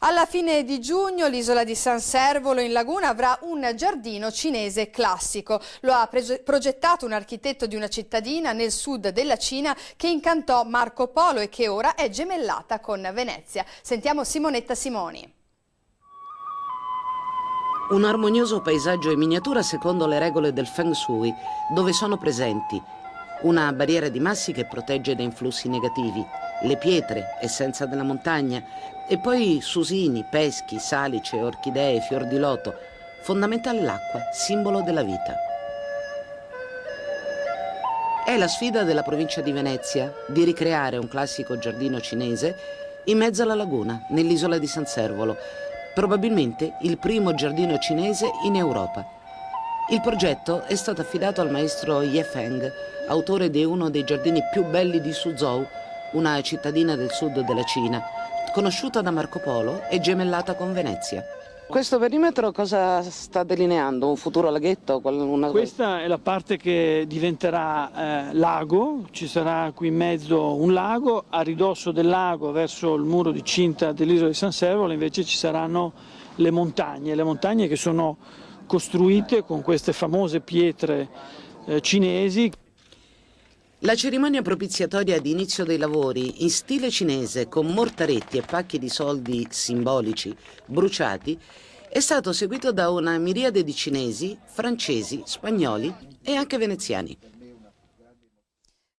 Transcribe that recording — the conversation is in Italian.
Alla fine di giugno l'isola di San Servolo in Laguna avrà un giardino cinese classico. Lo ha progettato un architetto di una cittadina nel sud della Cina che incantò Marco Polo e che ora è gemellata con Venezia. Sentiamo Simonetta Simoni. Un armonioso paesaggio in miniatura secondo le regole del Feng Shui, dove sono presenti una barriera di massi che protegge da influssi negativi, le pietre, essenza della montagna, e poi susini, peschi, salice, orchidee, fior di loto. Fondamentale l'acqua, simbolo della vita. È la sfida della provincia di Venezia di ricreare un classico giardino cinese in mezzo alla laguna, nell'isola di San Servolo, probabilmente il primo giardino cinese in Europa. Il progetto è stato affidato al maestro Ye Feng, autore di uno dei giardini più belli di Suzhou, una cittadina del sud della Cina, conosciuta da Marco Polo e gemellata con Venezia. Questo perimetro cosa sta delineando? Un futuro laghetto? Questa è la parte che diventerà lago, ci sarà qui in mezzo un lago, a ridosso del lago verso il muro di cinta dell'isola di San Servolo invece ci saranno le montagne che sono costruite con queste famose pietre cinesi. La cerimonia propiziatoria di inizio dei lavori in stile cinese con mortaretti e pacchi di soldi simbolici bruciati è stato seguito da una miriade di cinesi, francesi, spagnoli e anche veneziani.